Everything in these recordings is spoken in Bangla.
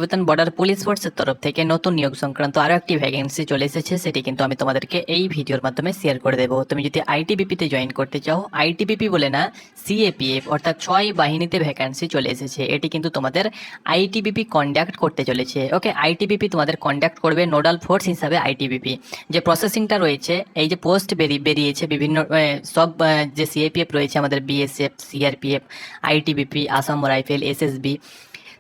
বেতন বর্ডার পুলিশ ফোর্সের তরফ থেকে নতুন নিয়োগ সংক্রান্ত আরো একটি ভ্যাকেন্সি চলে এসেছে, সেটি কিন্তু আমি তোমাদেরকে এই ভিডিওর মাধ্যমে শেয়ার করে দেবো। তুমি যদি আইটিবিপিতে জয়েন করতে চাও, আইটিবিপি বলে না, সিএপিএফ অর্থাৎ 6 বাহিনীতে ভ্যাকেন্সি চলে এসেছে। এটি কিন্তু তোমাদের আইটিবিপি কন্ডাক্ট করতে চলেছে। ওকে, আইটিবিপি তোমাদের কন্ডাক্ট করবে নোডাল ফোর্স হিসাবে। আইটিবিপি যে প্রসেসিংটা রয়েছে, এই যে পোস্ট বেরিয়েছে বিভিন্ন সব যে সিএপিএফ রয়েছে আমাদের, BSF, CRPF, ITBP, Assam rifle, SSB,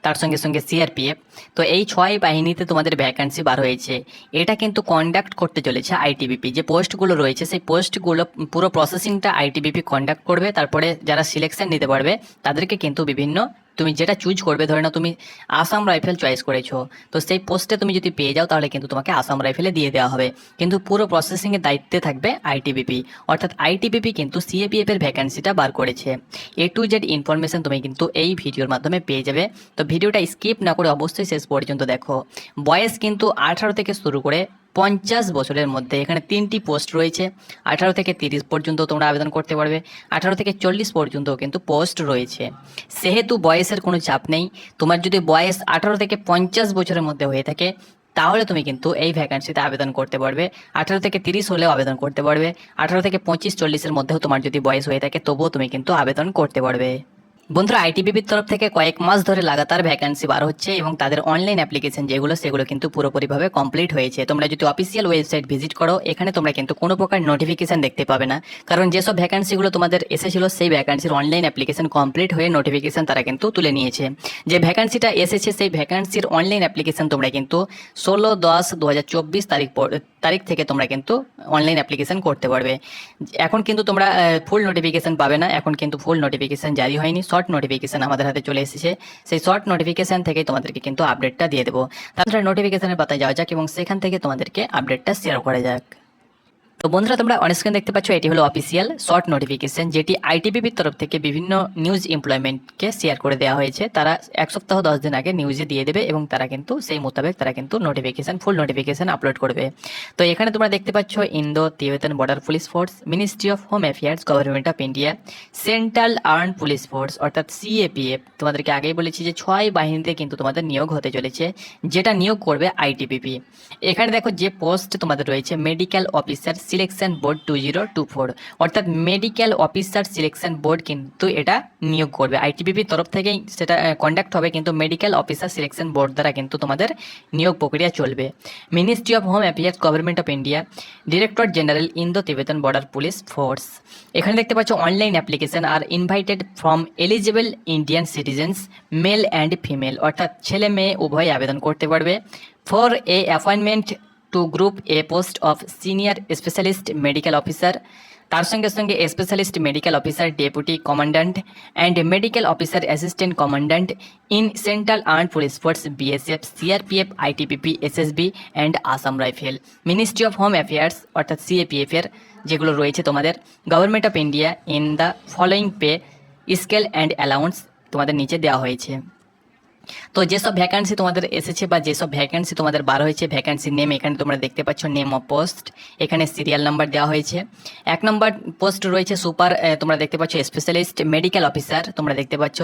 তার সঙ্গে সঙ্গে সিআরপিএফ। তো এই 6 বাহিনীতে তোমাদের ভ্যাকান্সি বার হয়েছে। এটা কিন্তু কন্ডাক্ট করতে চলেছে আইটিবিপি। যে পোস্টগুলো রয়েছে সেই পোস্টগুলো পুরো প্রসেসিংটা আইটিবিপি কন্ডাক্ট করবে। তারপরে যারা সিলেকশন নিতে পারবে তাদেরকে কিন্তু বিভিন্ন, তুমি যেটা চুজ করবে, ধরে নাও তুমি আসাম রাইফেল চয়েস করেছো, তো সেই পোস্টে তুমি যদি পেয়ে যাও তাহলে কিন্তু তোমাকে আসাম রাইফেলে দিয়ে দেওয়া হবে। কিন্তু পুরো প্রসেসিংয়ের দায়িত্বে থাকবে আইটিবিপি। অর্থাৎ আইটিবিপি কিন্তু সিএপিএফ এর ভ্যাকান্সিটা বার করেছে। A to Z ইনফরমেশন তুমি কিন্তু এই ভিডিওর মাধ্যমে পেয়ে যাবে। তো ভিডিওটা স্কিপ না করে অবশ্যই শেষ পর্যন্ত দেখো। বয়স কিন্তু 18 থেকে শুরু করে 50 বছরের মধ্যে। এখানে 3টি পোস্ট রয়েছে। 18 থেকে 30 পর্যন্ত তোমরা আবেদন করতে পারবে। 18 থেকে 40 পর্যন্ত কিন্তু পোস্ট রয়েছে। সেহেতু বয়সের কোনো চাপ নেই। তোমার যদি বয়স 18 থেকে 50 বছরের মধ্যে হয়ে থাকে তাহলে তুমি কিন্তু এই ভ্যাকান্সিতে আবেদন করতে পারবে। 18 থেকে 30 হলেও আবেদন করতে পারবে। 18 থেকে 25-40-এর মধ্যেও তোমার যদি বয়স হয়ে থাকে তবুও তুমি কিন্তু আবেদন করতে পারবে। বন্ধুরা, আইটিবিপির তরফ থেকে কয়েক মাস ধরে লাগাতার ভ্যাকান্সি বার হচ্ছে এবং তাদের অনলাইন অ্যাপ্লিকেশন সেগুলো কিন্তু পুরোপুরিভাবে কমপ্লিট হয়েছে। তোমরা যদি অফিসিয়াল ওয়েবসাইট ভিজিট করো, এখানে তোমরা কিন্তু কোনো প্রকার নোটিফিকেশন দেখতে পাবে না। কারণ যেসব ভ্যাকান্সিগুলো তোমাদের এসেছিল সেই ভ্যাকান্সির অনলাইন অ্যাপ্লিকেশন কমপ্লিট হয়ে নোটিফিকেশন তারা কিন্তু তুলে নিয়েছে। যে ভ্যাকান্সিটা এসেছে সেই ভ্যাকান্সির অনলাইন অ্যাপ্লিকেশন তোমরা কিন্তু 16/10/2024 তারিখ থেকে তোমরা কিন্তু অনলাইন অ্যাপ্লিকেশন করতে পারবে। এখন কিন্তু তোমরা ফুল নোটিফিকেশন পাবে না। এখন কিন্তু ফুল নোটিফিকেশন জারি হয়নি, শর্ট নোটিফিকেশন আমাদের হাতে চলে এসেছে। সেই শর্ট নোটিফিকেশন থেকে তোমাদেরকে কিন্তু আপডেটটা দিয়ে দেবো। তাছাড়া নোটিফিকেশনের পাতায় যাওয়া যাক এবং সেখান থেকে তোমাদেরকে আপডেটটা শেয়ার করা যাক। তো বন্ধুরা, তোমরা অনস্ক্রিন দেখতে পাচ্ছ, এটি হলো অফিসিয়াল শর্ট নোটিফিকেশন, যেটি আইটিবিপির তরফ থেকে বিভিন্ন নিউজ এমপ্লয়মেন্টকে শেয়ার করে দেওয়া হয়েছে। তারা 1 সপ্তাহ 10 দিন আগে নিউজে দিয়ে দেবে এবং তারা কিন্তু সেই মোতাবেক তারা কিন্তু নোটিফিকেশন, ফুল নোটিফিকেশন আপলোড করবে। তো এখানে তোমরা দেখতে পাচ্ছ Indo Tibetan border police force, ministry of home affairs, government of India, central armed police force অর্থাৎ সিএপিএফ। তোমাদেরকে আগেই বলেছি যে 6 বাহিনীতে কিন্তু তোমাদের নিয়োগ হতে চলেছে, যেটা নিয়োগ করবে আইটিবিপি। এখানে দেখো যে পোস্ট তোমাদের রয়েছে, মেডিকেল অফিসার সিলেকশন বোর্ড 2024, অর্থাৎ মেডিকেল অফিসার সিলেকশন বোর্ড কিন্তু এটা নিয়োগ করবে আইটিবিপির তরফ থেকেই। সেটা কন্ডাক্ট হবে কিন্তু মেডিকেল অফিসার সিলেকশন বোর্ড দ্বারা কিন্তু তোমাদের নিয়োগ প্রক্রিয়া চলবে। Ministry of home affairs, government of India, director general Indo Tibetan border police force. এখানে দেখতে পাচ্ছ online application are invited from eligible Indian citizens, male and female, অর্থাৎ ছেলে মেয়ে উভয় আবেদন করতে পারবে। For a appointment to group A post of senior specialist medical officer, তার সঙ্গে সঙ্গে specialist medical officer, deputy commandant and medical officer assistant commandant in central armed police force, BSF, CRPF, ITBP, SSB and Assam rifle. Ministry of home affairs অর্থাৎ সিএপিএফ এর যেগুলো রয়েছে তোমাদের, government of India in the following pay scale and allowance তোমাদের নিচে দেওয়া হয়েছে। তো যেসব ভ্যাকান্সি তোমাদের এসেছে বা যেসব ভ্যাকান্সি তোমাদের বার হয়েছে, ভ্যাকান্সি নেম এখানে তোমরা দেখতে পাচ্ছ, নেম অফ পোস্ট, এখানে সিরিয়াল নাম্বার দেওয়া হয়েছে। 1 নম্বর পোস্ট রয়েছে সুপার, তোমরা দেখতে পাচ্ছ স্পেশালিস্ট মেডিকেল অফিসার, তোমরা দেখতে পাচ্ছ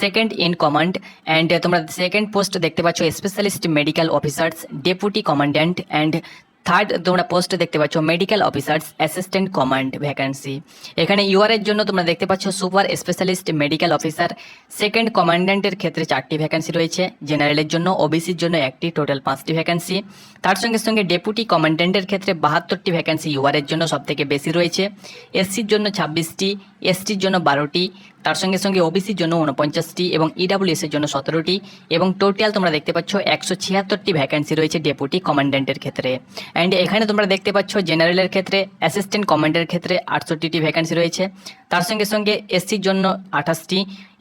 সেকেন্ড ইন কমান্ড অ্যান্ড তোমরা সেকেন্ড পোস্ট দেখতে পাচ্ছ specialist medical officers, deputy commandant and third তোমরা পোস্ট দেখতে পাচ্ছ medical officers assistant command vacancy. এখানে ইউআর এর জন্য তোমরা দেখতে পাচ্ছ super specialist medical officer, second কমান্ড্যান্টের ক্ষেত্রে 4টি ভ্যাকান্সি রয়েছে, জেনারেলের জন্য, ওবিসির জন্য 1টি, টোটাল 5টি ভ্যাকান্সি। তার সঙ্গে সঙ্গে ডেপুটি কমান্ড্যান্টের ক্ষেত্রে 72টি ভ্যাকান্সি ইউআর এর জন্য সবথেকে বেশি রয়েছে, এসসির জন্য 26টি, এসটির জন্য 12টি, তার সঙ্গে সঙ্গে ওবিসির জন্য 49টি এবং ইডাব্লিউএস এর জন্য 17টি, এবং টোটাল তোমরা দেখতে পাচ্ছ 176টি ভ্যাকান্সি রয়েছে ডেপুটি কমান্ড্যান্টের ক্ষেত্রে। অ্যান্ড এখানে তোমরা দেখতে পাচ্ছ জেনারেলের ক্ষেত্রে, অ্যাসিস্ট্যান্ট কমান্ডের ক্ষেত্রে 68টি ভ্যাকান্সি রয়েছে। তার সঙ্গে সঙ্গে এসসির জন্য 28টি,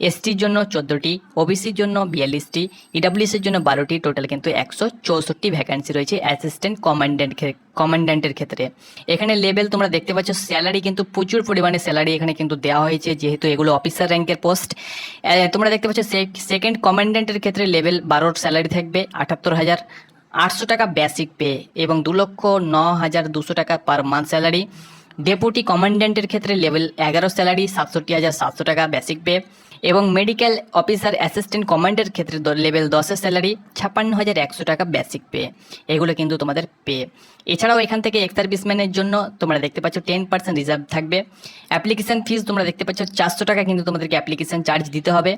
এসটির জন্য 14টি, ওবিসির জন্য 42টি, ইডাব্লিউএস এর জন্য 12টি, টোটাল কিন্তু 164টি ভ্যাকান্সি রয়েছে অ্যাসিস্ট্যান্ট কমান্ড্যান্টের ক্ষেত্রে। এখানে লেভেল তোমরা দেখতে পাচ্ছ, স্যালারি কিন্তু প্রচুর পরিমাণে স্যালারি এখানে কিন্তু দেওয়া হয়েছে, যেহেতু এগুলো অফিসার র্যাঙ্কের পোস্ট। তোমরা দেখতে পাচ্ছ সেকেন্ড কমান্ড্যান্টের ক্ষেত্রে লেভেল 12 স্যালারি থাকবে 78,800 টাকা বেসিক পে এবং 2,09,200 টাকা পার মান্থ স্যালারি। ডেপুটি কমান্ড্যান্টের ক্ষেত্রে লেভেল 11 স্যালারি 67,700 টাকা বেসিক পে এবং মেডিকেল অফিসার অ্যাসিস্ট্যান্ট কমান্ডের ক্ষেত্রে লেভেল 10-এর স্যালারি 56,100 টাকা বেসিক পে, এগুলো কিন্তু তোমাদের পে। এছাড়াও এখান থেকে এক্স সার্ভিসম্যানের জন্য তোমরা দেখতে পাচ্ছ 10% রিজার্ভ থাকবে। অ্যাপ্লিকেশন ফিস তোমরা দেখতে পাচ্ছ 400 টাকা কিন্তু তোমাদেরকে অ্যাপ্লিকেশন চার্জ দিতে হবে,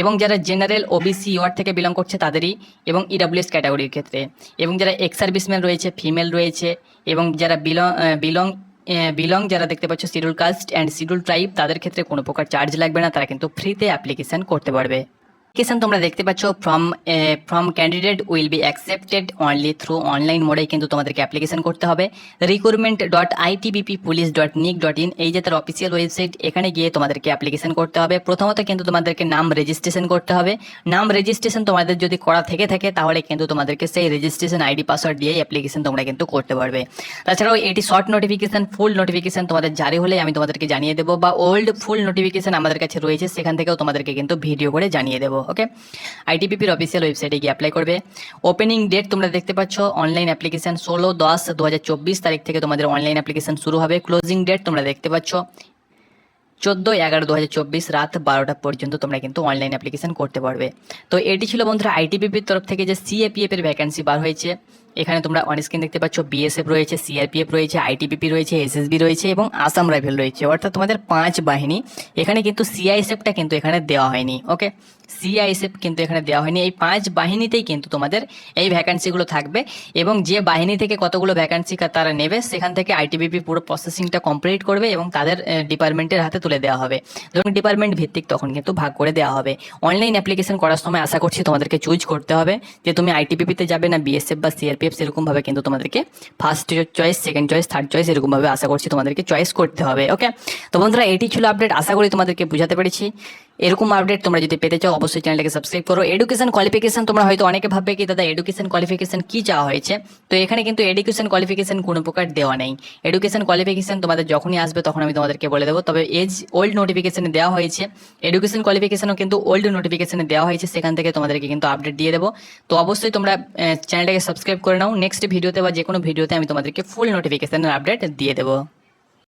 এবং যারা জেনারেল ওবিসি ওয়ার্ড থেকে বিলং করছে তাদেরই, এবং ইডাব্লিউএস ক্যাটাগরির ক্ষেত্রে, এবং যারা এক্স সার্ভিসম্যান রয়েছে, ফিমেল রয়েছে, এবং যারা বিলং যারা দেখতে পাচ্ছ schedule caste and schedule tribe, তাদের ক্ষেত্রে কোনো প্রকার চার্জ লাগবে না, তারা কিন্তু ফ্রিতে অ্যাপ্লিকেশন করতে পারবে। অ্যাপ্লিকেশন তোমরা দেখতে পাচ্ছ from candidate will be accepted only through online মোডে কিন্তু তোমাদেরকে অ্যাপ্লিকেশন করতে হবে। recruitment.itbppolice.nic.in এই যে তার অফিসিয়াল ওয়েবসাইট, এখানে গিয়ে তোমাদেরকে অ্যাপ্লিকেশন করতে হবে। প্রথমত কিন্তু তোমাদেরকে নাম রেজিস্ট্রেশন করতে হবে। নাম রেজিস্ট্রেশন তোমাদের যদি করা থেকে থাকে তাহলে কিন্তু তোমাদেরকে সেই রেজিস্ট্রেশন আইডি পাসওয়ার্ড দিয়ে অ্যাপ্লিকেশন তোমরা কিন্তু করতে পারবে। তাছাড়াও এটি শর্ট নোটিফিকেশন, ফুল নোটিফিকেশন তোমাদের জারি হলে আমি তোমাদেরকে জানিয়ে দেবো, বা ওল্ড ফুল নোটিফিকেশন আমাদের কাছে রয়েছে, সেখান থেকেও তোমাদেরকে কিন্তু ভিডিও করে জানিয়ে দেবো। ওকে, আইটিবিপির অফিসিয়াল ওয়েবসাইটে গিয়ে অ্যাপ্লাই করবে। ওপেনিং ডেট তোমরা দেখতে পাচ্ছ অনলাইন অ্যাপ্লিকেশন 16/10/2024 তারিখ থেকে তোমাদের অনলাইন অ্যাপ্লিকেশন শুরু হবে। ক্লোজিং ডেট তোমরা দেখতে পাচ্ছ 14/11/2024 রাত 12টা পর্যন্ত তোমরা কিন্তু অনলাইন অ্যাপ্লিকেশন করতে পারবে। তো এটি ছিল বন্ধুরা আইটিবিপির তরফ থেকে যে সিএপিএফ এর ভ্যাকেন্সি বার হয়েছে। এখানে তোমরা অন স্ক্রিন দেখতে পাচ্ছ বিএসএফ রয়েছে, সিআরপিএফ রয়েছে, আইটিবিপি রয়েছে, এসএসবি রয়েছে, এবং আসাম রাইফেল রয়েছে, অর্থাৎ তোমাদের 5 বাহিনী। এখানে কিন্তু সিআইএসএফটা কিন্তু এখানে দেওয়া হয়নি। ওকে, সিআইএসএফ কিন্তু এখানে দেওয়া হয়নি। এই 5 বাহিনীতেই কিন্তু তোমাদের এই ভ্যাকান্সিগুলো থাকবে, এবং যে বাহিনী থেকে কতগুলো ভ্যাকান্সি তারা নেবে সেখান থেকে আইটিবিপি পুরো প্রসেসিংটা কমপ্লিট করবে এবং তাদের ডিপার্টমেন্টের হাতে তুলে দেওয়া হবে। যখন ডিপার্টমেন্ট ভিত্তিক তখন কিন্তু ভাগ করে দেওয়া হবে। অনলাইন অ্যাপ্লিকেশন করার সময় আশা করছি তোমাদেরকে চুজ করতে হবে যে তুমি আইটিবিপিতে যাবে না বিএসএফ বা সিআরপিএফ, সেরকমভাবে কিন্তু তোমাদেরকে first choice, second choice, third choice এরকমভাবে আশা করছি তোমাদেরকে চয়েস করতে হবে। ওকে, তো বন্ধুরা এটি ছিল আপডেট, আশা করি তোমাদেরকে বুঝাতে পেরেছি। এরকম আপডেট তোমরা যদি পেতে চাও অবশ্যই চ্যানেলটাকে সাবস্ক্রাইব করো। এডুকেশন কোয়ালিফিকেশন তোমরা হয়তো অনেকে ভাববে কি দাদা এডুকেশন কোয়ালিফিকেশন কি চাওয়া হয়েছে, তো এখানে কিন্তু এডুকেশন কোয়ালিফিকেশন কোনো প্রকার দেওয়া নেই। এডুকেশন কোয়ালিফিকেশন তোমাদের যখনই আসবে তখন আমি তোমাদেরকে বলে দেবো, তবে এজ ওল্ড নোটিফিকেশনে দেওয়া হয়েছে, এডুকেশন কোয়ালিফিকেশনও কিন্তু ওল্ড নোটিফিকেশনে দেওয়া হয়েছে, সেখান থেকে তোমাদেরকে কিন্তু আপডেট দিয়ে দেবো। তো অবশ্যই তোমরা চ্যানেলটাকে সাবস্ক্রাইব করে নাও। নেক্সট ভিডিওতে বা যে কোনো ভিডিওতে আমি তোমাদেরকে ফুল নোটিফিকেশনের আপডেট দিয়ে দেবো।